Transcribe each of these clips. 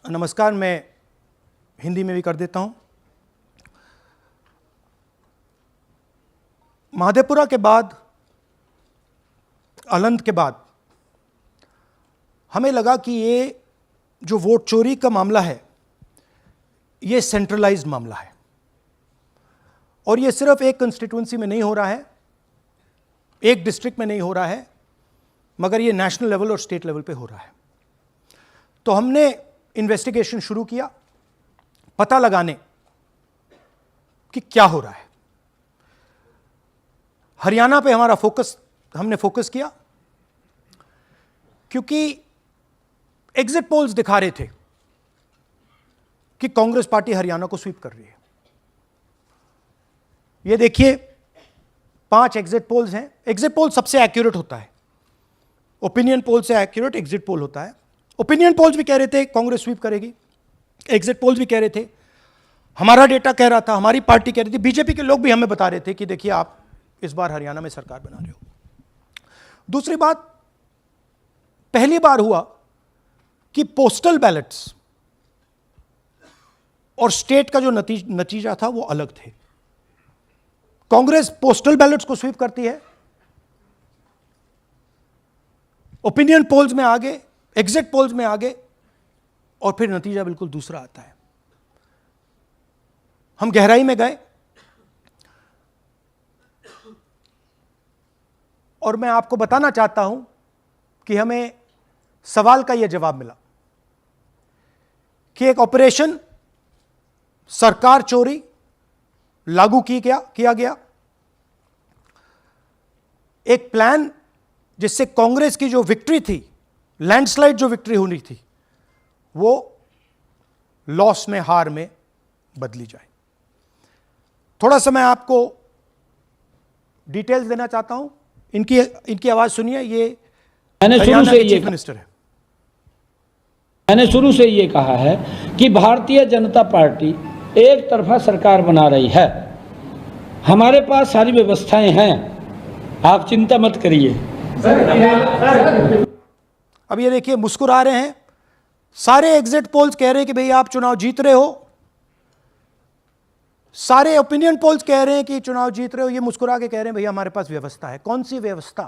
नमस्कार मैं हिंदी में भी कर देता हूं। महादेवपुरा के बाद, अलंध के बाद हमें लगा कि ये जो वोट चोरी का मामला है ये सेंट्रलाइज्ड मामला है और ये सिर्फ एक कंस्टिट्यूंसी में नहीं हो रहा है, एक डिस्ट्रिक्ट में नहीं हो रहा है, मगर ये नेशनल लेवल और स्टेट लेवल पे हो रहा है। तो हमने इन्वेस्टिगेशन शुरू किया, पता लगाने कि क्या हो रहा है। हरियाणा पे हमने फोकस किया क्योंकि एग्जिट पोल्स दिखा रहे थे कि कांग्रेस पार्टी हरियाणा को स्वीप कर रही है। ये देखिए 5 एग्जिट पोल्स हैं। एग्जिट पोल सबसे एक्यूरेट होता है, ओपिनियन पोल से एक्यूरेट एग्जिट पोल होता है। ओपिनियन पोल्स भी कह रहे थे कांग्रेस स्वीप करेगी, एग्जिट पोल्स भी कह रहे थे, हमारा डेटा कह रहा था, हमारी पार्टी कह रही थी, बीजेपी के लोग भी हमें बता रहे थे कि देखिए आप इस बार हरियाणा में सरकार बना रहे हो। दूसरी बात, पहली बार हुआ कि पोस्टल बैलेट्स और स्टेट का जो नतीजा था वो अलग थे। कांग्रेस पोस्टल बैलेट्स को स्वीप करती है, ओपिनियन पोल्स में आगे, एग्जिट पोल्स में आगे, और फिर नतीजा बिल्कुल दूसरा आता है। हम गहराई में गए और मैं आपको बताना चाहता हूं कि हमें सवाल का यह जवाब मिला कि एक ऑपरेशन सरकार चोरी लागू किया गया, एक प्लान जिससे कांग्रेस की जो विक्ट्री थी, लैंडस्लाइड जो विक्ट्री होनी थी, वो लॉस में, हार में बदली जाए। थोड़ा सा मैं आपको डिटेल्स देना चाहता हूं। इनकी आवाज सुनिए। ये मैंने शुरू से चीफ मिनिस्टर है। मैंने शुरू से ये कहा है कि भारतीय जनता पार्टी एक तरफा सरकार बना रही है। हमारे पास सारी व्यवस्थाएं हैं, आप चिंता मत करिए। अब ये देखिए मुस्कुरा रहे हैं। सारे एग्जिट पोल्स कह रहे हैं कि भाई आप चुनाव जीत रहे हो, सारे ओपिनियन पोल्स कह रहे हैं कि चुनाव जीत रहे हो। ये मुस्कुरा के कह रहे हैं भैया हमारे पास व्यवस्था है। कौन सी व्यवस्था,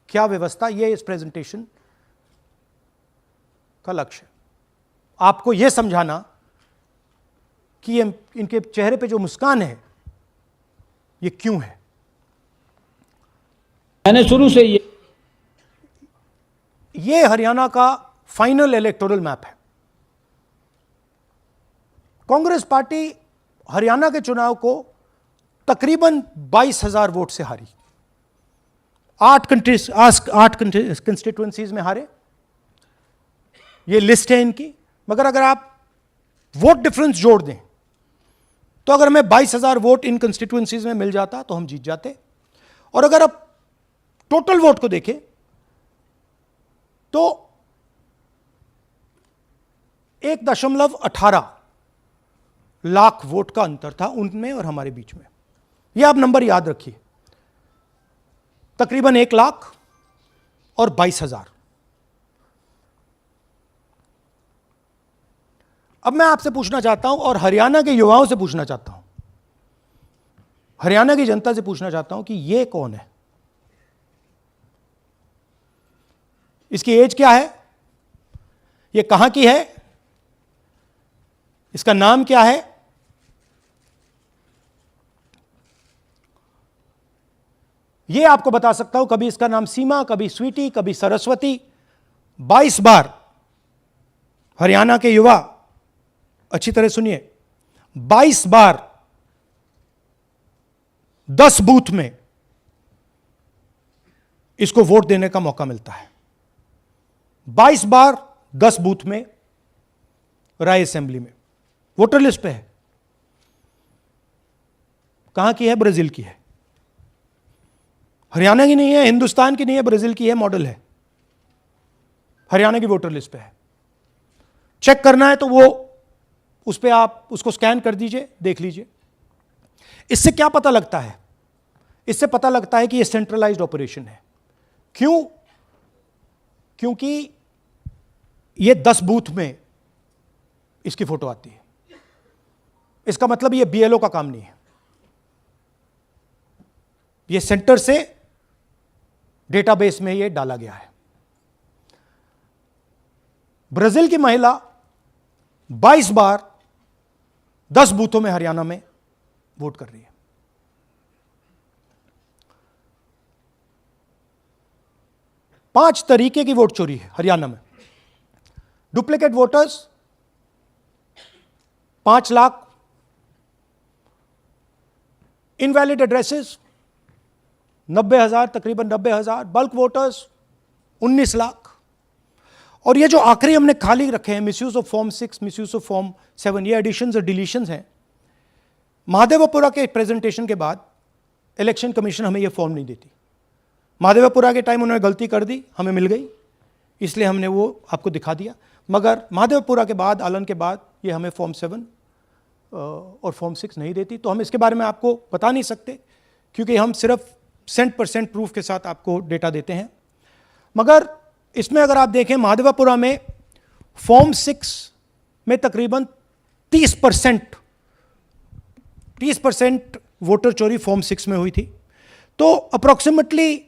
क्या व्यवस्था, ये इस प्रेजेंटेशन का लक्ष्य है। आपको यह समझाना कि ये इनके चेहरे पे जो मुस्कान है ये क्यों है। मैंने शुरू से ये हरियाणा का फाइनल इलेक्टोरल मैप है। कांग्रेस पार्टी हरियाणा के चुनाव को तकरीबन 22,000 वोट से हारी। 8 कंस्टिट्यूएंसीज में हारे। ये लिस्ट है इनकी। मगर अगर आप वोट डिफरेंस जोड़ दें तो अगर हमें 22,000 वोट इन कंस्टिट्यूएंसीज में मिल जाता तो हम जीत जाते। और अगर आप टोटल वोट को देखें तो 1.18 लाख वोट का अंतर था उनमें और हमारे बीच में। यह आप नंबर याद रखिए, तकरीबन 1 लाख और 22,000। अब मैं आपसे पूछना चाहता हूं और हरियाणा के युवाओं से पूछना चाहता हूं, हरियाणा की जनता से पूछना चाहता हूं कि यह कौन है, इसकी एज क्या है, यह कहां की है, इसका नाम क्या है। यह आपको बता सकता हूं। कभी इसका नाम सीमा, कभी स्वीटी, कभी सरस्वती। 22 बार हरियाणा के युवा, अच्छी तरह सुनिए, 22 बार 10 बूथ में इसको वोट देने का मौका मिलता है। 22 बार 10 बूथ में राय असेंबली में। वोटर लिस्ट पे है। कहां की है? ब्राजील की है। हरियाणा की नहीं है, हिंदुस्तान की नहीं है, ब्राजील की है, मॉडल है। हरियाणा की वोटर लिस्ट पे है। चेक करना है तो वो उस पे आप उसको स्कैन कर दीजिए, देख लीजिए। इससे क्या पता लगता है? इससे पता लगता है कि यह सेंट्रलाइज्ड ऑपरेशन है। क्यों? क्योंकि ये 10 बूथ में इसकी फोटो आती है। इसका मतलब ये बीएलओ का काम नहीं है, ये सेंटर से डेटाबेस में ये डाला गया है। ब्राजील की महिला 22 बार 10 बूथों में हरियाणा में वोट कर रही है। पांच तरीके की वोट चोरी है हरियाणा में। Duplicate voters 5 lakh, invalid addresses 90,000, तकरीबन 90,000, बल्क वोटर्स 19 लाख। और ये जो आखिरी हमने खाली रखे हैं, misuse of form 6, misuse of form 7, ये एडिशंस और डिलीशंस हैं। महादेवपुरा के प्रेजेंटेशन के बाद इलेक्शन कमीशन हमें ये फॉर्म नहीं देती। महादेवपुरा के टाइम उन्होंने गलती कर दी, हमें मिल गई, इसलिए हमने वो आपको दिखा दिया। मगर महादेवपुरा के बाद, आलन के बाद ये हमें फॉर्म 7 और फॉर्म 6 नहीं देती। तो हम इसके बारे में आपको बता नहीं सकते, क्योंकि हम सिर्फ 100% प्रूफ के साथ आपको डेटा देते हैं। मगर इसमें अगर आप देखें, महादेवपुरा में फॉर्म 6 में तकरीबन 30% वोटर चोरी फॉर्म 6 में हुई थी। तो अप्रॉक्सीमेटली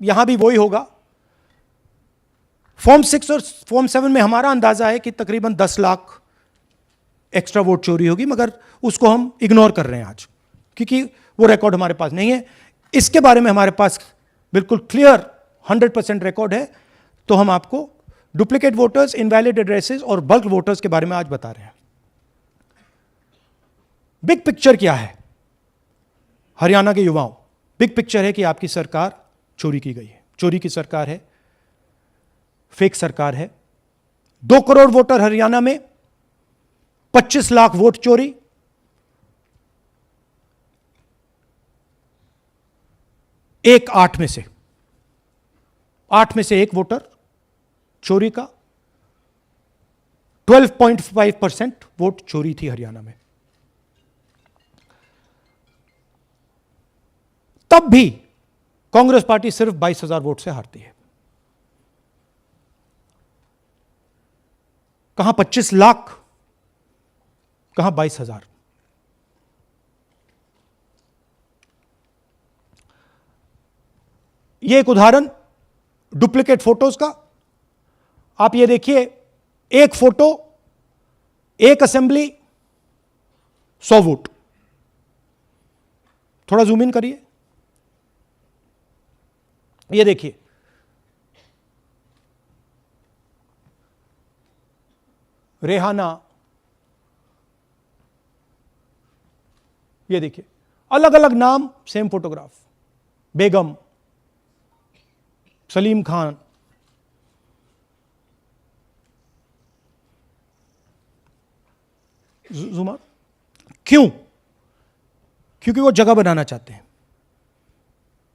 यहां भी वही होगा। फॉर्म 6 और फॉर्म 7 में हमारा अंदाजा है कि तकरीबन 10 लाख एक्स्ट्रा वोट चोरी होगी, मगर उसको हम इग्नोर कर रहे हैं आज, क्योंकि वो रिकॉर्ड हमारे पास नहीं है। इसके बारे में हमारे पास बिल्कुल क्लियर 100% रिकॉर्ड है। तो हम आपको डुप्लीकेट वोटर्स, इनवैलिड एड्रेसेस और बल्क वोटर्स के बारे में आज बता रहे हैं। बिग पिक्चर क्या है हरियाणा के युवाओं? बिग पिक्चर है कि आपकी सरकार चोरी की गई है, चोरी की सरकार है, फेक सरकार है। 2 करोड़ वोटर हरियाणा में, 25 लाख वोट चोरी, एक 8 में से 1 वोटर चोरी का। 12.5% वोट चोरी थी हरियाणा में। तब भी कांग्रेस पार्टी सिर्फ 22,000 वोट से हारती है। कहां 25 लाख, कहां 22,000। यह एक उदाहरण डुप्लीकेट फोटोज का। आप ये देखिए, एक फोटो, एक असेंबली, 100 वोट। थोड़ा जूम इन करिए, ये देखिए, रेहाना, ये देखिए, अलग अलग नाम, सेम फोटोग्राफ। बेगम, सलीम खान, जुमा। क्यों? क्योंकि वो जगह बनाना चाहते हैं,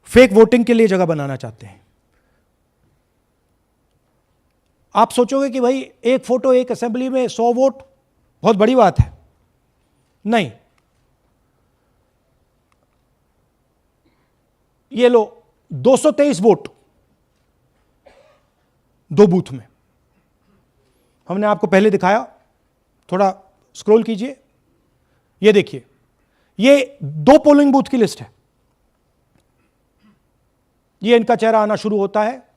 फेक वोटिंग के लिए जगह बनाना चाहते हैं। आप सोचोगे कि भाई एक फोटो, एक असेंबली में 100 वोट बहुत बड़ी बात है। नहीं, ये लो 223 वोट 2 बूथ में। हमने आपको पहले दिखाया, थोड़ा स्क्रॉल कीजिए, ये देखिए, ये 2 पोलिंग बूथ की लिस्ट है। ये इनका चेहरा आना शुरू होता है,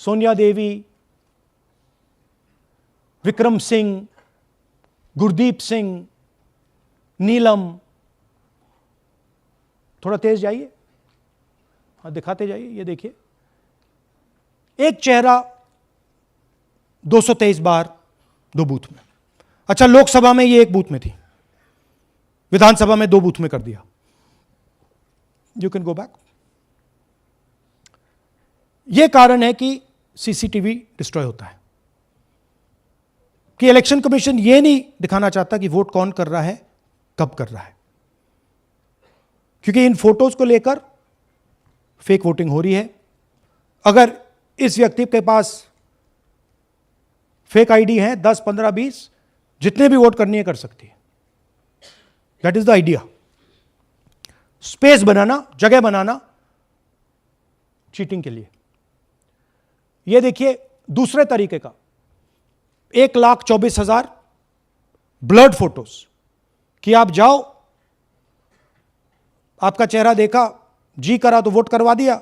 सोनिया देवी, विक्रम सिंह, गुरदीप सिंह, नीलम। थोड़ा तेज जाइए, हाँ दिखाते जाइए, ये देखिए, एक चेहरा 223 बार 2 बूथ में। अच्छा, लोकसभा में ये 1 बूथ में थी, विधानसभा में 2 बूथ में कर दिया। You can go back. यह कारण है कि सीसीटीवी डिस्ट्रॉय होता है, कि इलेक्शन कमीशन यह नहीं दिखाना चाहता कि वोट कौन कर रहा है, कब कर रहा है, क्योंकि इन फोटोज को लेकर फेक वोटिंग हो रही है। अगर इस व्यक्ति के पास फेक आईडी है, 10, 15, 20, जितने भी वोट करनी है कर सकती है। That is the idea. Space बनाना, जगह बनाना चीटिंग के लिए। यह देखिए दूसरे तरीके का, 1,24,000 ब्लर्ड फोटोज कि आप जाओ, आपका चेहरा देखा, जी करा तो वोट करवा दिया,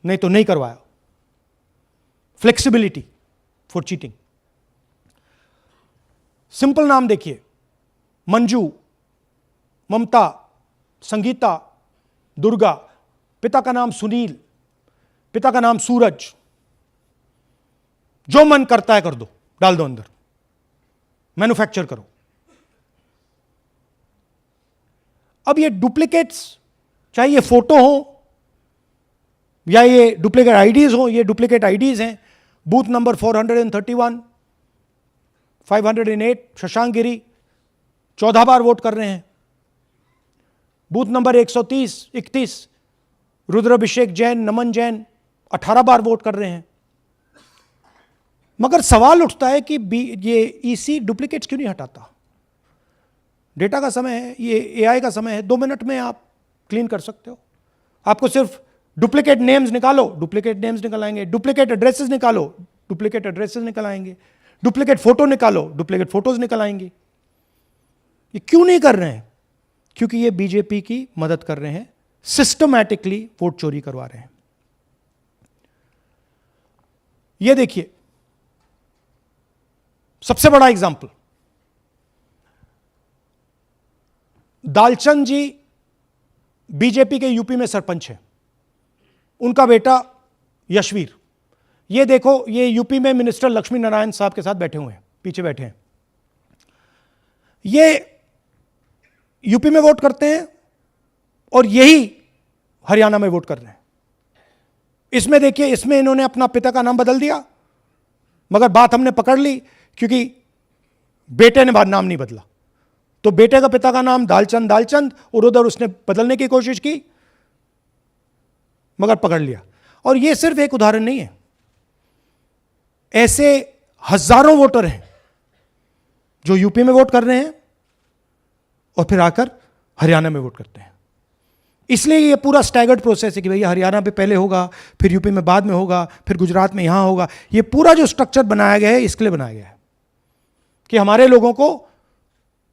नहीं तो नहीं करवाया। Flexibility for cheating. सिंपल नाम देखिए, मंजू, ममता, संगीता, दुर्गा, पिता का नाम सुनील, पिता का नाम सूरज। जो मन करता है कर दो, डाल दो अंदर, मैन्युफैक्चर करो। अब ये डुप्लीकेट्स, चाहे ये फोटो हो या ये डुप्लीकेट आईडीज हो, ये डुप्लीकेट आईडीज हैं। बूथ नंबर 431, 508 शशांक गिरी 14 बार वोट कर रहे हैं। बूथ नंबर 130, 31 रुद्राभिषेक जैन, नमन जैन 18 बार वोट कर रहे हैं। मगर सवाल उठता है कि ये ईसी डुप्लीकेट्स क्यों नहीं हटाता? डेटा का समय है, ये एआई का समय है, 2 मिनट में आप क्लीन कर सकते हो। आपको सिर्फ डुप्लीकेट नेम्स निकालो, डुप्लीकेट नेम्स निकल आएंगे। डुप्लीकेट एड्रेसेस निकालो, डुप्लीकेट एड्रेसेस निकल आएंगे। डुप्लीकेट फोटो निकालो, डुप्लीकेट फोटोज निकल आएंगी। ये क्यों नहीं कर रहे हैं? क्योंकि ये बीजेपी की मदद कर रहे हैं, सिस्टमैटिकली वोट चोरी करवा रहे हैं। ये देखिए सबसे बड़ा एग्जाम्पल, दालचंद जी बीजेपी के यूपी में सरपंच हैं, उनका बेटा यशवीर। ये देखो, ये यूपी में मिनिस्टर लक्ष्मी नारायण साहब के साथ बैठे हुए हैं, पीछे बैठे हैं। ये यूपी में वोट करते हैं और यही हरियाणा में वोट कर रहे हैं। इसमें देखिए, इसमें इन्होंने अपना पिता का नाम बदल दिया, मगर बात हमने पकड़ ली क्योंकि बेटे ने बाद नाम नहीं बदला। तो बेटे का पिता का नाम दालचंद दालचंद, और उधर उसने बदलने की कोशिश की मगर पकड़ लिया। और यह सिर्फ एक उदाहरण नहीं है, ऐसे हजारों वोटर हैं जो यूपी में वोट कर रहे हैं और फिर आकर हरियाणा में वोट करते हैं। इसलिए ये पूरा स्टैगर्ड प्रोसेस है कि भैया हरियाणा पे पहले होगा, फिर यूपी में बाद में होगा, फिर गुजरात में यहां होगा। ये पूरा जो स्ट्रक्चर बनाया गया है इसके लिए बनाया गया है कि हमारे लोगों को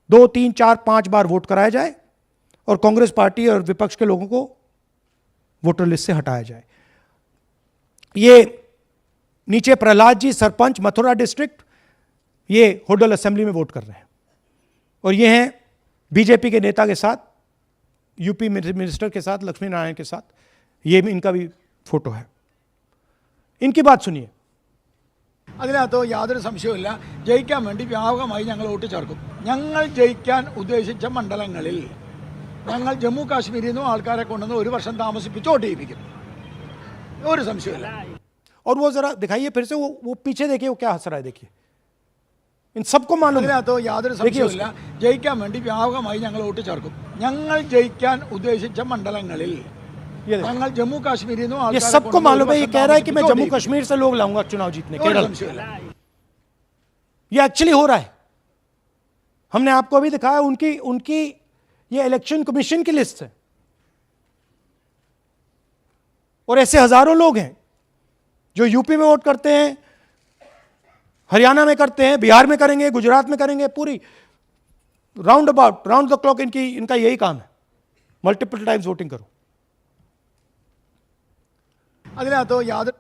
2, 3, 4, 5 बार वोट कराया जाए और कांग्रेस पार्टी और विपक्ष के लोगों को वोटर लिस्ट से हटाया जाए। ये नीचे प्रहलाद जी, सरपंच मथुरा डिस्ट्रिक्ट, ये होडल असेंबली में वोट कर रहे हैं। और ये हैं बीजेपी के नेता के साथ, यूपी मिनिस्टर के साथ, लक्ष्मी नारायण के साथ। ये भी इनका भी फोटो है। इनकी बात सुनिए। അതിനകത്ത് യാതൊരു സംശയവുമില്ല, ജയിക്കാൻ വേണ്ടി വ്യാപകമായി ഞങ്ങൾ വോട്ട് ചേർക്കും. ഞങ്ങൾ ജയിക്കാൻ ഉദ്ദേശിച്ച മണ്ഡലങ്ങളിൽ ഞങ്ങൾ ജമ്മു കാശ്മീരിൽ നിന്നും ആൾക്കാരെ കൊണ്ടുവന്ന് 1 വർഷം താമസിപ്പിച്ച് വോട്ട് ചെയ്യിപ്പിക്കും. ഒരു സംശയമില്ല. और वो जरा दिखाइए फिर से, वो पीछे देखिए, वो क्या हंस रहा है, देखिए। इन सबको मालूम है। അതിനകത്ത് യാതൊരു സംശയവുമില്ല, ജയിക്കാൻ വേണ്ടി വ്യാപകമായി ഞങ്ങൾ വോട്ട് ചേർക്കും. ഞങ്ങൾ ജയിക്കാൻ ഉദ്ദേശിച്ച മണ്ഡലങ്ങളിൽ ഞങ്ങൾ ജമ്മു കാശ്മീരിൽ നിന്നും ये सबको मालूम है। ये कह रहा है कि मैं जम्मू कश्मीर से लोग लाऊंगा चुनाव जीतने, केरल। ये एक्चुअली हो रहा है। हमने आपको अभी दिखाया, उनकी ये इलेक्शन कमीशन की लिस्ट है। और ऐसे हजारों लोग हैं जो यूपी में वोट करते हैं, हरियाणा में करते हैं, बिहार में करेंगे, गुजरात में करेंगे, पूरी round about, round the clock इनका यही काम है, मल्टीपल टाइम्स वोटिंग करो। അതിനകത്ത് യാതൊരു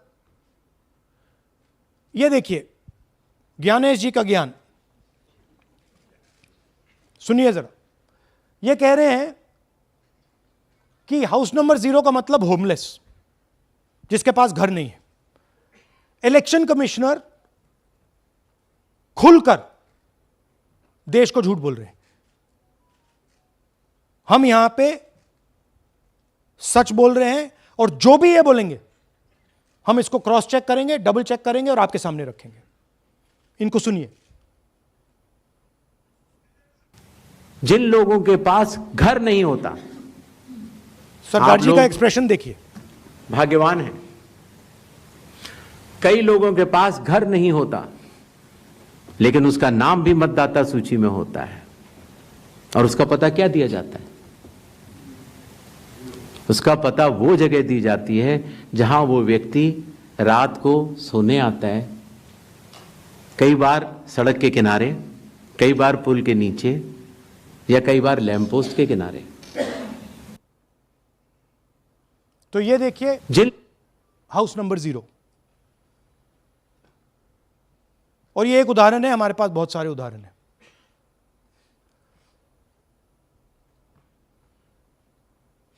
ये देखिए ज्ञानेश जी का ज्ञान सुनिए जरा। ये कह रहे हैं कि हाउस नंबर 0 का मतलब होमलेस, जिसके पास घर नहीं है। इलेक्शन कमिश्नर खुलकर देश को झूठ बोल रहे हैं। हम यहां पे सच बोल रहे हैं और जो भी ये बोलेंगे हम इसको क्रॉस चेक करेंगे, डबल चेक करेंगे और आपके सामने रखेंगे। इनको सुनिए। जिन लोगों के पास घर नहीं होता, सरदार जी लोग का एक्सप्रेशन देखिए, भाग्यवान हैं। कई लोगों के पास घर नहीं होता लेकिन उसका नाम भी मतदाता सूची में होता है। और उसका पता क्या दिया जाता है? उसका पता वो जगह दी जाती है जहां वो व्यक्ति रात को सोने आता है, कई बार सड़क के किनारे, कई बार पुल के नीचे या कई बार लैंप पोस्ट के किनारे। तो ये देखिए जिन हाउस नंबर 0, और ये एक उदाहरण है, हमारे पास बहुत सारे उदाहरण हैं।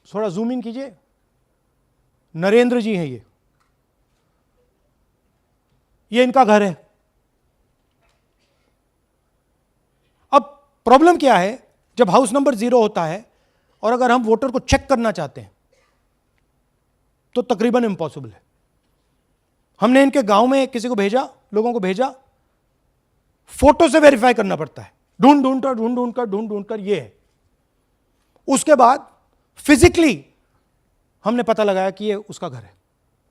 थोड़ा जूम इन कीजिए। नरेंद्र जी हैं ये इनका घर है। अब प्रॉब्लम क्या है, जब हाउस नंबर 0 होता है और अगर हम वोटर को चेक करना चाहते हैं तो तकरीबन इम्पॉसिबल है। हमने इनके गांव में किसी को भेजा, लोगों को भेजा, फोटो से वेरीफाई करना पड़ता है, ढूंढ कर ये है। उसके बाद फिजिकली हमने पता लगाया कि ये उसका घर है।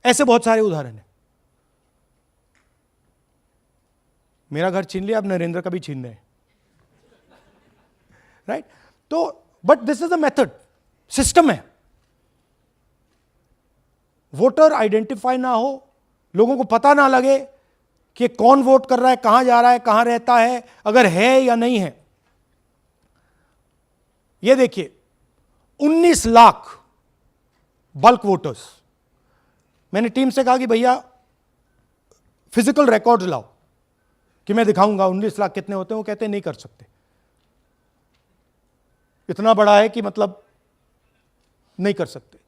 ऐसे बहुत सारे उदाहरण हैं। मेरा घर छीन लिया, अब नरेंद्र का भी छीन रहे हैं, राइट? तो but this is a method, system है। वोटर आइडेंटिफाई ना हो, लोगों को पता ना लगे कि कौन वोट कर रहा है, कहां जा रहा है, कहां रहता है, अगर है या नहीं है। यह देखिए 19 लाख बल्क वोटर्स। मैंने टीम से कहा कि भैया फिजिकल रिकॉर्ड्स लाओ कि मैं दिखाऊंगा 19 लाख कितने होते हैं। वो कहते हैं नहीं कर सकते, इतना बड़ा है कि मतलब नहीं कर सकते।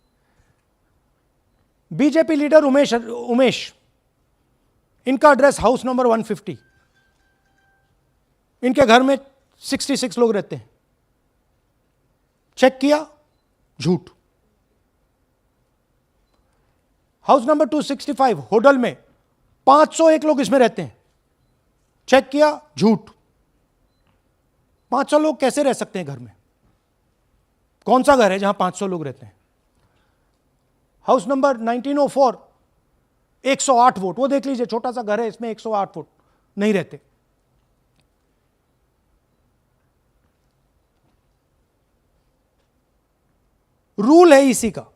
बीजेपी लीडर उमेश, इनका एड्रेस हाउस नंबर 150। इनके घर में 66 लोग रहते हैं। चेक किया, झूठ। हाउस नंबर 265 होडल में 501 लोग इसमें रहते हैं। चेक किया, झूठ। 500 लोग कैसे रह सकते हैं घर में? कौन सा घर है जहां 500 लोग रहते हैं? हाउस नंबर 1904 108 वोट, वो देख लीजिए, छोटा सा घर है, इसमें 108 वोट नहीं रहते। रूल है इसी का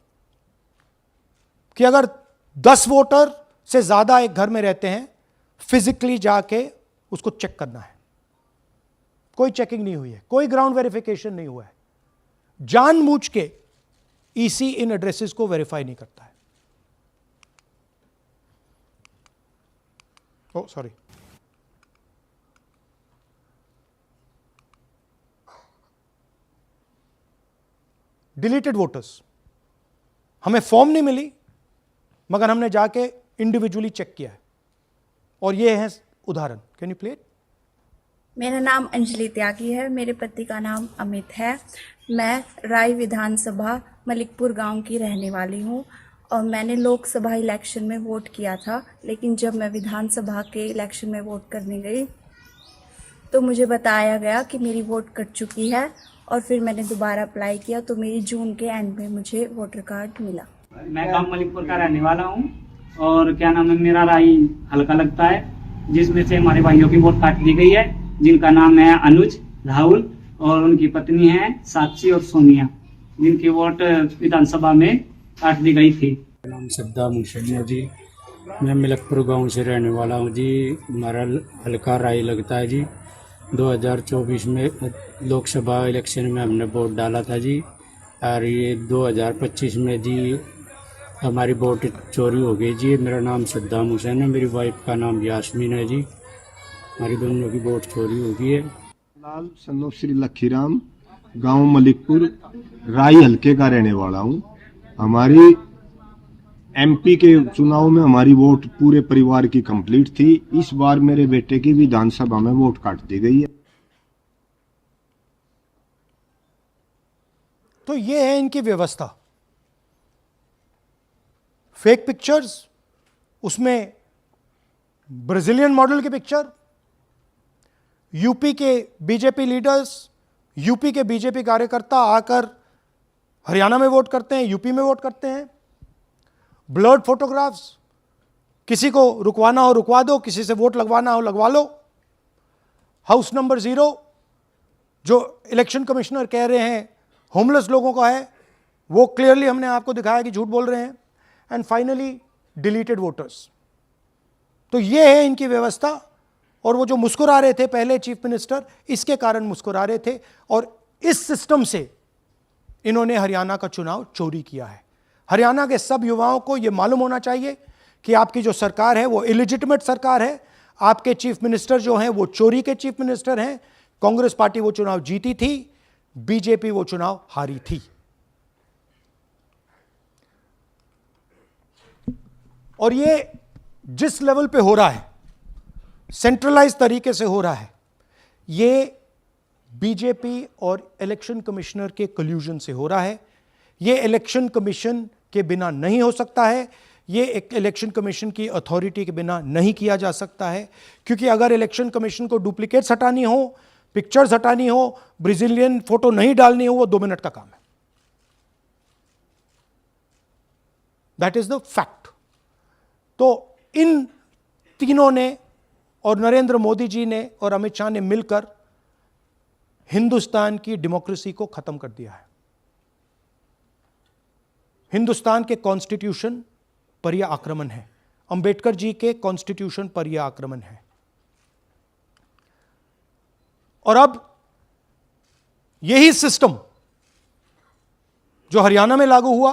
कि अगर 10 वोटर से ज्यादा एक घर में रहते हैं, फिजिकली जाके उसको चेक करना है। कोई चेकिंग नहीं हुई है, कोई ग्राउंड वेरिफिकेशन नहीं हुआ है। जानबूझ के ईसी इन एड्रेसेस को वेरीफाई नहीं करता है। ओ सॉरी, डिलीटेड वोटर्स, हमें फॉर्म नहीं मिली मगर हमने जाके इंडिविजुअली चेक किया है, और ये है उदाहरण। Can you play it? मेरा नाम अंजलि त्यागी है, मेरे पति का नाम अमित है। मैं राय विधानसभा मलिकपुर गांव की रहने वाली हूं और मैंने लोकसभा इलेक्शन में वोट किया था, लेकिन जब मैं विधानसभा के इलेक्शन में वोट करने गई तो मुझे बताया गया कि मेरी वोट कट चुकी है, और फिर मैंने दोबारा अप्लाई किया तो मेरी जून के एंड में मुझे वोटर कार्ड मिला। मैं गांव मलिकपुर का रहने वाला हूं और क्या नाम है, मेरा राय हल्का लगता है, जिसमें से हमारे भाइयों की वोट काट दी गई है, जिनका नाम है अनुज, राहुल और उनकी पत्नी है साक्षी और सोनिया, जिनकी वोट विधानसभा में काट दी गई थी। नाम श्रद्धा मुशनिया जी, मैं मलिकपुर गांव से रहने वाला हूं जी। हमारा हल्का राय लगता है जी। 2024 में लोकसभा इलेक्शन में हमने वोट डाला था जी, और ये 2025 में जी हमारी वोट चोरी हो गई जी। मेरा नाम श्रद्धा मुशैन है, मेरी वाइफ का नाम यास्मीन है जी। हमारी दोनों की वोट चोरी हो गई है। लाल सन्नो श्री लखीराम, गांव मलिकपुर, राय हल्के का रहने वाला हूं। हमारी एमपी के चुनाव में हमारी वोट पूरे परिवार की कंप्लीट थी। इस बार मेरे बेटे की विधानसभा में वोट काट दी गई है। तो ये है इनकी व्यवस्था। फेक पिक्चर्स, उसमें ब्राजीलियन मॉडल की पिक्चर, यूपी के बीजेपी लीडर्स, यूपी के बीजेपी कार्यकर्ता आकर हरियाणा में वोट करते हैं, यूपी में वोट करते हैं। ब्लर्ड फोटोग्राफ्स, किसी को रुकवाना हो रुकवा दो, किसी से वोट लगवाना हो लगवा लो। हाउस नंबर 0 जो इलेक्शन कमिश्नर कह रहे हैं होमलेस लोगों का है, वो क्लियरली हमने आपको दिखाया कि झूठ बोल रहे हैं। And finally deleted voters. तो ये है इनकी व्यवस्था, और वो जो मुस्कुरा रहे थे पहले चीफ मिनिस्टर, इसके कारण मुस्कुरा रहे थे, और इस सिस्टम से इन्होंने हरियाणा का चुनाव चोरी किया है। हरियाणा के सब युवाओं को यह मालूम होना चाहिए कि आपकी जो सरकार है वो इलिजिटिमेट सरकार है, आपके चीफ मिनिस्टर जो हैं वो चोरी के चीफ मिनिस्टर हैं। कांग्रेस पार्टी वो चुनाव जीती थी, बीजेपी वो चुनाव हारी थी। और ये जिस लेवल पे हो रहा है, सेंट्रलाइज तरीके से हो रहा है, ये बीजेपी और इलेक्शन कमिश्नर के कल्यूजन से हो रहा है। ये इलेक्शन कमीशन के बिना नहीं हो सकता है, ये एक इलेक्शन कमीशन की अथॉरिटी के बिना नहीं किया जा सकता है, क्योंकि अगर इलेक्शन कमीशन को डुप्लीकेट्स हटानी हो, पिक्चर्स हटानी हो, ब्राजीलियन फोटो नहीं डालनी हो, वो 2 मिनट का काम है। That is the fact. तो इन तीनों ने, और नरेंद्र मोदी जी ने और अमित शाह ने मिलकर हिंदुस्तान की डेमोक्रेसी को खत्म कर दिया है। हिंदुस्तान के कॉन्स्टिट्यूशन पर यह आक्रमण है, अंबेडकर जी के कॉन्स्टिट्यूशन पर यह आक्रमण है। और अब यही सिस्टम जो हरियाणा में लागू हुआ,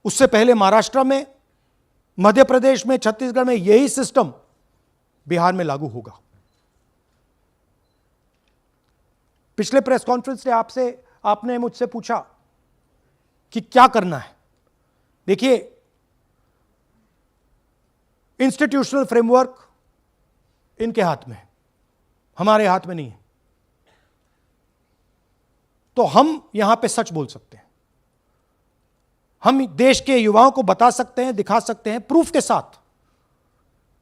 उससे पहले महाराष्ट्र में, मध्य प्रदेश में, छत्तीसगढ़ में, यही सिस्टम बिहार में लागू होगा। पिछले प्रेस कॉन्फ्रेंस में आपने मुझसे पूछा कि क्या करना है। देखिए, इंस्टीट्यूशनल फ्रेमवर्क इनके हाथ में है, हमारे हाथ में नहीं है। तो हम यहां पे सच बोल सकते हैं, हम देश के युवाओं को बता सकते हैं, दिखा सकते हैं प्रूफ के साथ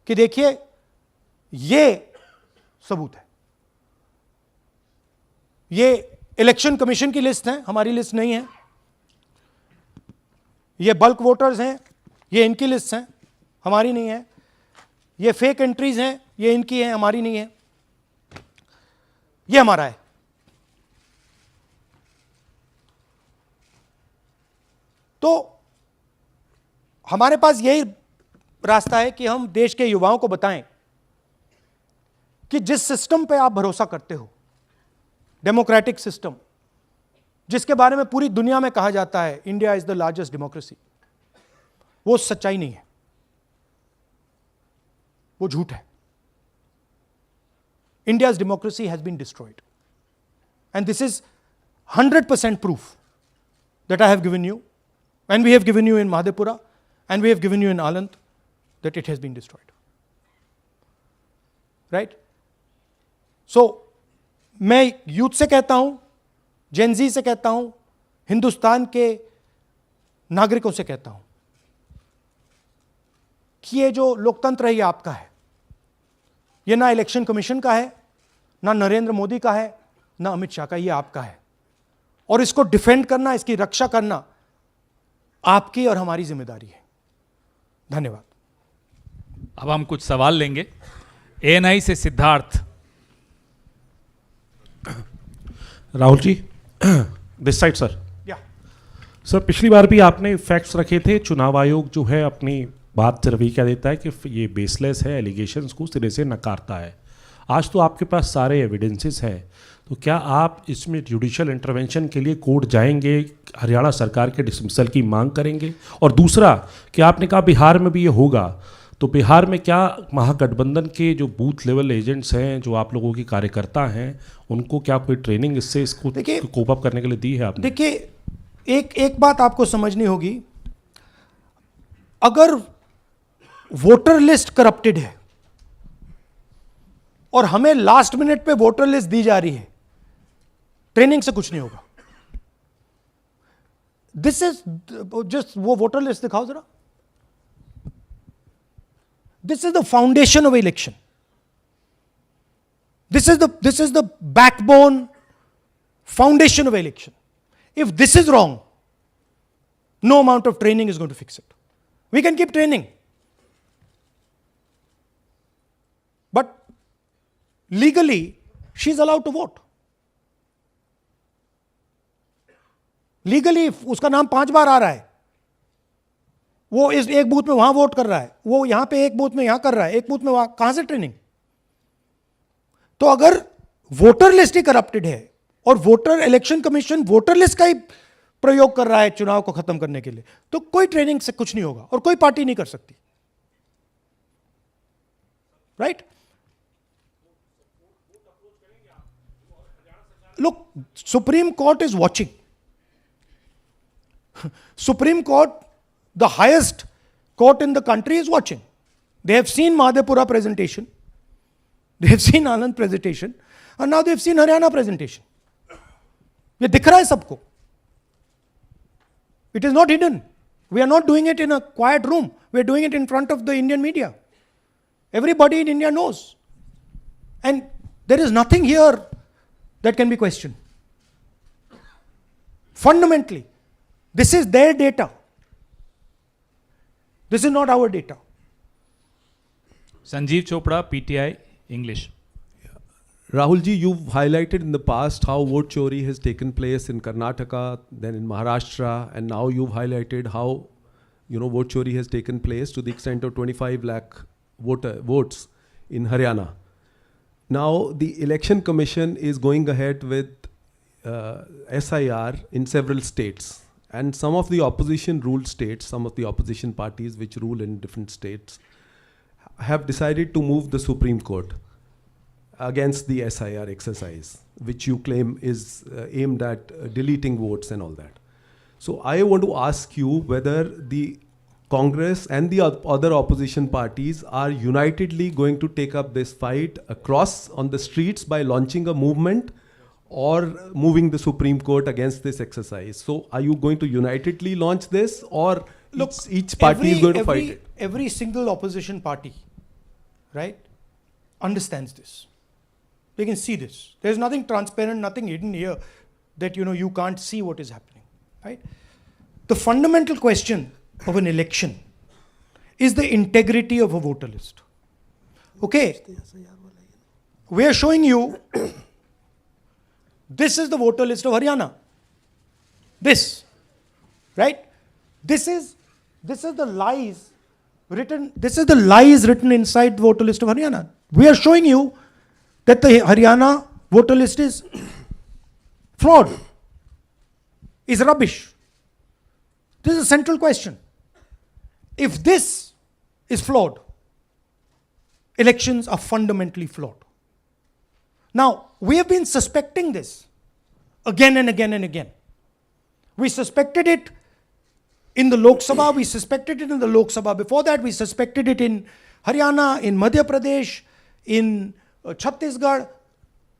कि देखिए ये सबूत है। ये इलेक्शन कमीशन की लिस्ट है, हमारी लिस्ट नहीं है। ये बल्क वोटर्स हैं, ये इनकी लिस्ट हैं, हमारी नहीं है। ये फेक एंट्रीज हैं, ये इनकी हैं, हमारी नहीं है। ये हमारा है। तो हमारे पास यही रास्ता है कि हम देश के युवाओं को बताएं कि जिस सिस्टम पे आप भरोसा करते हो, डेमोक्रेटिक सिस्टम, जिसके बारे में पूरी दुनिया में कहा जाता है India is the largest democracy, वो सच्चाई नहीं है, वो झूठ है। India's democracy has been destroyed. And this is 100% proof that I have given you, and we have given you in Madhepura, and we have given you in Aland, that it has been destroyed. Right? So, मैं youth से कहता हूं, Gen Z से कहता हूं, हिंदुस्तान के नागरिकों से कहता हूं कि ये जो लोकतंत्र है ये आपका है। ये ना इलेक्शन कमीशन का है, ना नरेंद्र मोदी का है, ना अमित शाह का, ये आपका है। और इसको डिफेंड करना, इसकी रक्षा करना आपकी और हमारी जिम्मेदारी है। धन्यवाद। अब हम कुछ सवाल लेंगे। एएनआई से Siddharth. Rahul ji, this side sir. या सर, पिछली बार भी आपने फैक्ट्स रखे थे। चुनाव आयोग जो है अपनी बात से रवैया देता है कि ये बेसलेस है, एलिगेशंस को सिरे से नकारता है। आज तो आपके पास सारे एविडेंसेस हैं, तो क्या आप इसमें जुडिशियल इंटरवेंशन के लिए कोर्ट जाएंगे, हरियाणा सरकार के डिसमिसल की मांग करेंगे? और दूसरा कि आपने कहा बिहार में भी ये होगा, तो बिहार में क्या महागठबंधन के जो बूथ लेवल एजेंट्स हैं, जो आप लोगों के कार्यकर्ता हैं, उनको क्या कोई ट्रेनिंग इससे इसको कोप अप करने के लिए दी है आपने? देखिए, एक बात आपको समझनी होगी, अगर वोटर लिस्ट करप्टेड है और हमें लास्ट मिनट पे वोटर लिस्ट दी जा रही है, ट्रेनिंग से कुछ नहीं होगा। दिस इज जस्ट, वो वोटर लिस्ट दिखाओ जरा। This is the foundation of election. This is the backbone foundation of election. If this is wrong, no amount of training is going to fix it. We can keep training, but legally she is allowed to vote. Legally उसका नाम 5 बार आ रहा है, वो इस एक booth में वहां vote कर रहा है, वो यहां पे एक बूथ में यहां कर रहा है, एक बूथ में वहां, कहां से ट्रेनिंग? तो अगर वोटर लिस्ट ही करप्टेड है और voter election commission voter list का ही प्रयोग कर रहा है चुनाव को खत्म करने के लिए, तो कोई ट्रेनिंग से कुछ नहीं होगा और कोई पार्टी नहीं कर सकती, right? Look, Supreme Court is watching. Supreme Court, the highest court in the country, is watching. They have seen Madhepura presentation, they have seen Anand presentation, and now they have seen Haryana presentation. ये दिख रहा है सबको. It is not hidden. We are not doing it in a quiet room. We are doing it in front of the Indian media. Everybody in India knows. And there is nothing here that can be questioned. Fundamentally, this is their data. This is not our data. Sanjeev Chopra, PTI, English. Rahul ji, you've highlighted in the past how vote chori has taken place in Karnataka, then in Maharashtra, and now you've highlighted how, vote chori has taken place to the extent of 25 lakh votes in Haryana. Now, the Election Commission is going ahead with SIR in several states. And some of the opposition ruled states, some of the opposition parties which rule in different states, have decided to move the Supreme Court against the SIR exercise, which you claim is aimed at deleting votes and all that. So I want to ask you whether the Congress and the other opposition parties are unitedly going to take up this fight across on the streets by launching a movement or moving the Supreme Court against this exercise. So are you going to unitedly launch this, or Look, each party is going to fight it? Every single opposition party, right, understands this. They can see this. There's nothing transparent, nothing hidden here that you can't see what is happening, right? The fundamental question of an election is the integrity of a voter list. Okay, we are showing you this is the voter list of Haryana. This, right? This is the lies written. This is the lies written inside the voter list of Haryana. We are showing you that the Haryana voter list is fraud, is rubbish. This is a central question. If this is flawed, elections are fundamentally flawed. Now, we have been suspecting this again and again and again. We suspected it in the Lok Sabha, we suspected it in the Lok Sabha. Before that, we suspected it in Haryana, in Madhya Pradesh, in Chhattisgarh.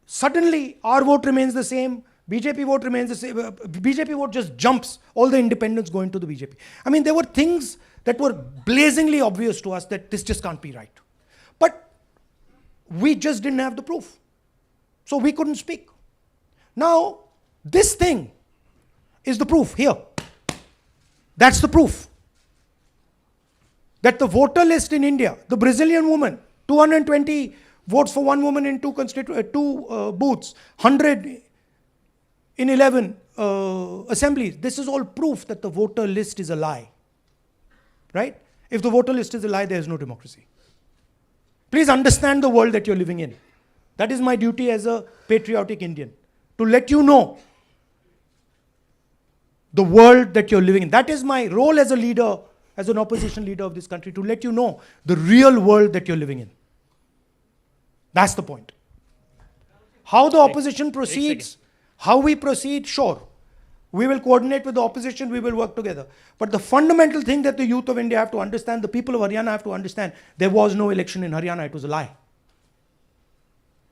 Suddenly, our vote remains the same. BJP vote remains the same. BJP vote just jumps. All the independents go into the BJP. I mean, there were things that were blazingly obvious to us that this just can't be right. But we just didn't have the proof. So we couldn't speak. Now, this thing is the proof here. That's the proof. That the voter list in India, the Brazilian woman, 220 votes for one woman in two booths, 100 in 11 assemblies. This is all proof that the voter list is a lie. Right? If the voter list is a lie, there is no democracy. Please understand the world that you're living in. That is my duty as a patriotic Indian, to let you know the world that you're living in. That is my role as a leader, as an opposition leader of this country, to let you know the real world that you're living in. That's the point. How the opposition proceeds, how we proceed, sure. We will coordinate with the opposition, we will work together. But the fundamental thing that the youth of India have to understand, the people of Haryana have to understand, there was no election in Haryana, it was a lie.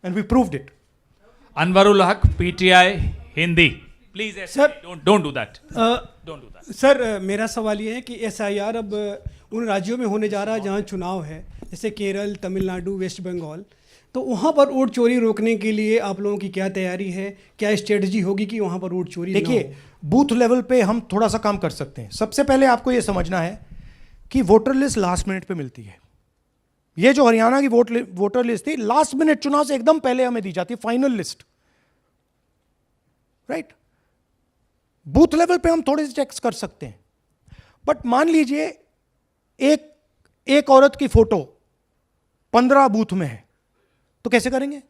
And we proved it. Anwarul Haq, PTI, Hindi. Please, Sir, don't do that. Don't do that. Sir मेरा सवाल ये है कि SIR अब उन राज्यों में होने जा रहा है जहाँ चुनाव है, जैसे केरल, तमिलनाडु, वेस्ट बंगाल, तो वहाँ पर वोट चोरी रोकने के लिए आप लोगों की क्या तैयारी है, क्या स्ट्रेटजी होगी कि वहाँ पर वोट चोरी ना हो? देखिए, बूथ लेवल पे हम थोड़ा सा काम कर सकते हैं. सबसे पहले आपको ये समझना है कि वोटर लिस्ट लास्ट मिनट पे मिलती है. ये जो हरियाणा की वोटर लिस्ट थी, लास्ट मिनट चुनाव से एकदम पहले हमें दी जाती है final list. Right? Booth level पे हम थोड़े से चेक्स कर सकते हैं. बट मान लीजिए एक औरत की फोटो 15 बूथ में है तो कैसे करेंगे?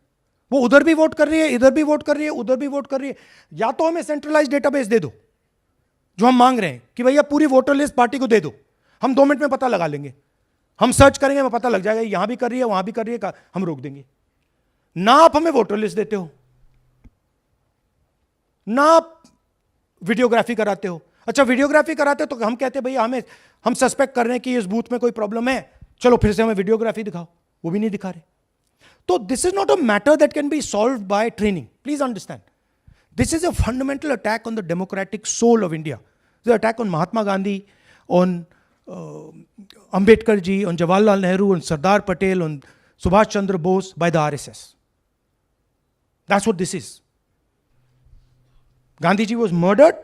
वो उधर भी वोट कर रही है, इधर भी वोट कर रही है, उधर भी वोट कर रही है। या तो हमें सेंट्रलाइज डेटाबेस दे दो जो हम मांग रहे हैं कि भैया पूरी वोटर लिस्ट पार्टी को दे दो, हम 2 मिनट में पता लगा लेंगे, हम सर्च करेंगे, हमें पता लग जाएगा यहां भी कर रही है, वहां भी कर रही है, हम रोक देंगे। ना आप हमें वोटर लिस्ट देते हो, ना आप वीडियोग्राफी कराते हो। अच्छा वीडियोग्राफी कराते हो तो हम कहते हैं भैया हम सस्पेक्ट कर रहे हैं कि इस बूथ में कोई प्रॉब्लम है, चलो फिर से हमें वीडियोग्राफी दिखाओ, वो भी नहीं दिखा रहे। तो this is not a matter that can be solved by training, please understand. This is a fundamental attack on the democratic soul of India. It's an attack on Mahatma Gandhi, on Ambedkar ji, on Jawaharlal Nehru, on Sardar Patel, on Subhash Chandra Bose by the RSS. That's what this is. Gandhi ji was murdered.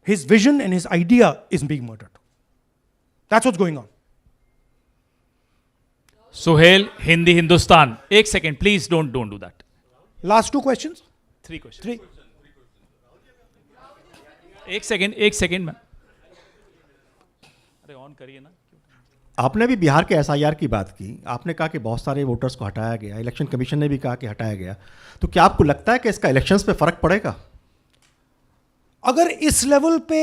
His vision and his idea is being murdered. That's what's going on. Suhel, Hindi Hindustan, एक second please, don't do that. Last 2 questions? 3 questions. 3. एक second में, अरे on करिए ना। आपने भी बिहार के SIR की बात की, आपने कहा कि बहुत सारे वोटर्स को हटाया गया, इलेक्शन कमीशन ने भी कहा कि हटाया गया, तो क्या आपको लगता है कि इसका इलेक्शंस पे फर्क पड़ेगा? अगर इस लेवल पे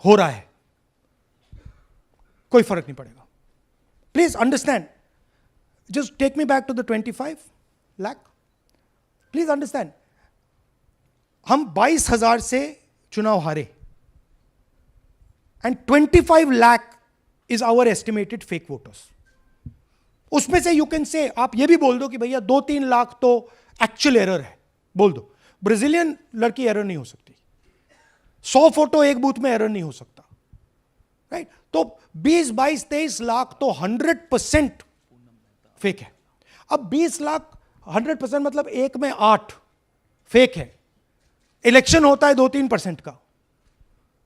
हो रहा है कोई फर्क नहीं पड़ेगा। Please understand, just take me back to the 25 lakh. Please understand, हम 22,000 से चुनाव हारे and 25 lakh is our estimated fake voters. उसमें से यू कैन से, आप ये भी बोल दो कि भैया 2-3 लाख तो एक्चुअल एरर है, बोल दो। ब्राजीलियन लड़की एरर नहीं हो सकती, 100 फोटो एक बूथ में एरर नहीं हो सकता, राइट? तो 20-22-23 लाख तो 100% फेक है। अब 20 लाख 100% मतलब 1 में 8 फेक है। इलेक्शन होता है 2-3% का,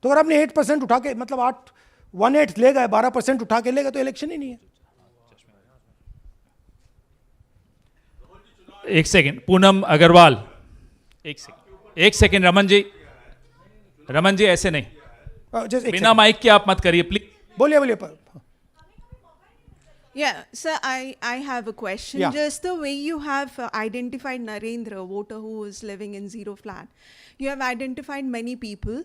तो अगर आपने 8% उठा के, मतलब 1/8 ले गए, 12% उठा के ले गए, तो इलेक्शन ही नहीं है। एक सेकेंड, पूनम अग्रवाल, एक सेकेंड, रमन जी ऐसे नहीं, बिना माइक के आप मत करिए प्लीज। बोलिए। Yeah, sir, I have a question. Yeah. Just the way you have identified Narendra, voter who is living in zero flat, you have identified many people,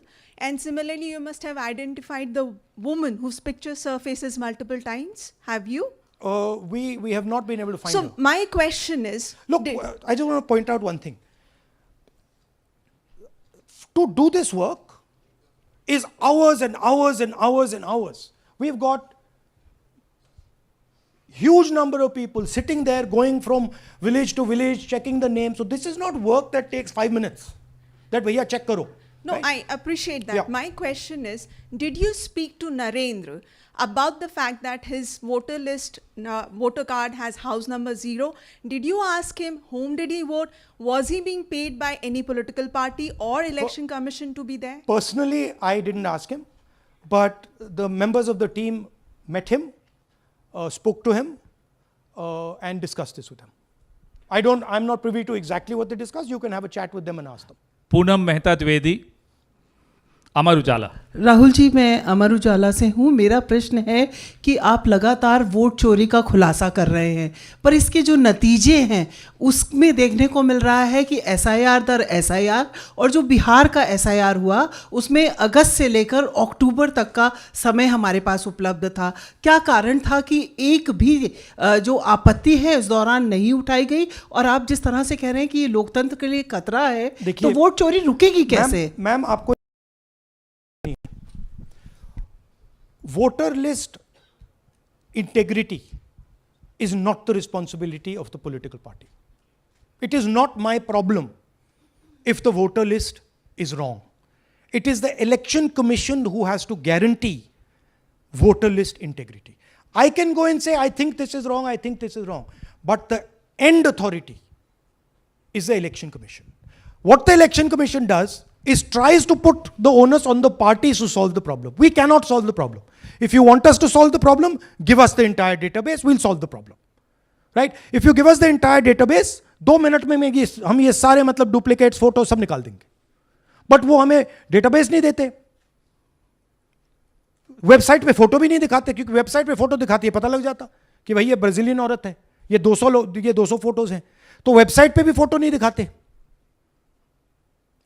and similarly you must have identified the woman whose picture surfaces multiple times. Have you? We have not been able to find her. So my question is, look, I just want to point out one thing. To do this work is hours and hours and hours and hours. We've got huge number of people sitting there, going from village to village, checking the names. So this is not work that takes 5 minutes. That bhaiya check karo. no, right? I appreciate that. Yeah. My question is, did you speak to Narendra about the fact that his voter list, voter card has house number 0? Did you ask him whom did he vote? Was he being paid by any political party or election commission to be there? Personally, I didn't ask him, but the members of the team met him, spoke to him, and discussed this with him. I'm not privy to exactly what they discussed. You can have a chat with them and ask them. Poonam Mehta Dwivedi, Amar Ujala. Rahul ji, मैं अमर उजाला से हूँ। मेरा प्रश्न है कि आप लगातार vote चोरी का खुलासा कर रहे हैं, पर इसके जो नतीजे हैं उसमें देखने को मिल रहा है कि एसआईआर दर एसआईआर, और जो बिहार का एसआईआर हुआ उसमें अगस्त से लेकर अक्टूबर तक का समय हमारे पास उपलब्ध था। क्या कारण था कि एक भी जो आपत्ति है इस दौरान नहीं उठाई गई? और आप जिस तरह से कह रहे हैं कि ये लोकतंत्र के लिए खतरा है, तो वोट चोरी रुकेगी कैसे? मैम आपको voter list integrity is not the responsibility of the political party. It is not my problem if the voter list is wrong. It is the election commission who has to guarantee voter list integrity. I can go and say, I think this is wrong, I think this is wrong. But the end authority is the election commission. What the election commission does is tries to put the onus on the parties to solve the problem. We cannot solve the problem. If you want us to solve the problem, give us the entire database, we'll solve the problem. Right? If you give us the entire database, 2 minute में हम ये सारे मतलब duplicates photo सब निकाल देंगे, but वो हमें डेटाबेस नहीं देते। वेबसाइट पे फोटो भी नहीं दिखाते, क्योंकि वेबसाइट पे फोटो दिखाती है पता लग जाता कि भाई ये ब्राजीलियन औरत है, ये 200 फोटोज हैं, तो वेबसाइट पे भी फोटो नहीं दिखाते,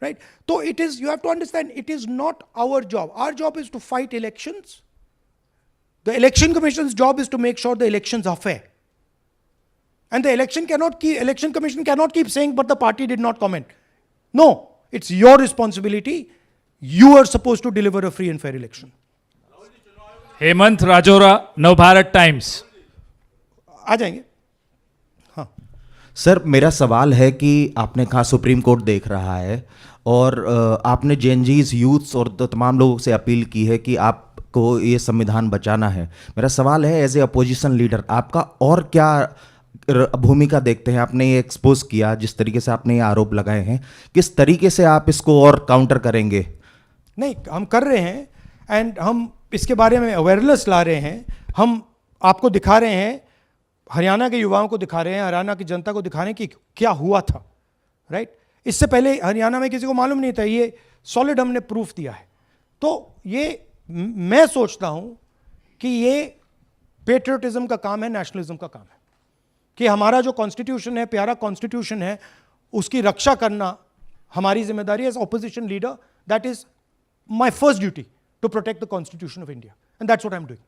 राइट? तो it is, you have to understand, it is not our job. Our job is to fight elections. The Election Commission's job is to make sure the elections are fair. And the Election Commission cannot keep saying, but the party did not comment. No, it's your responsibility. You are supposed to deliver a free and fair election. Hemant Rajaura, Navbharat Times. आ जाएंगे. हाँ sir, मेरा सवाल है कि आपने कहा supreme court देख रहा है, और आपने जेएनजीज, यूथ्स और तमाम लोगों से अपील की है कि आपको ये संविधान बचाना है. मेरा सवाल है, एज ए अपोजिशन लीडर आपका और क्या भूमिका देखते हैं? आपने ये एक्सपोज किया, जिस तरीके से आपने ये आरोप लगाए हैं, किस तरीके से आप इसको और काउंटर करेंगे? नहीं, हम कर रहे हैं, एंड हम इसके बारे में अवेयरनेस ला रहे हैं. हम आपको दिखा रहे हैं, हरियाणा के युवाओं को दिखा रहे हैं, हरियाणा की जनता को दिखा रहे हैं कि क्या हुआ था, राइट? इससे पहले हरियाणा में किसी को मालूम नहीं था, ये सॉलिड हमने प्रूफ दिया है. तो ये मैं सोचता हूं कि ये पेट्रियटिज्म का काम है, नेशनलिज्म का काम है, कि हमारा जो कॉन्स्टिट्यूशन है, प्यारा कॉन्स्टिट्यूशन है, उसकी रक्षा करना हमारी जिम्मेदारी है as opposition leader. That is my first duty, to protect the constitution of India, and that's what I am doing.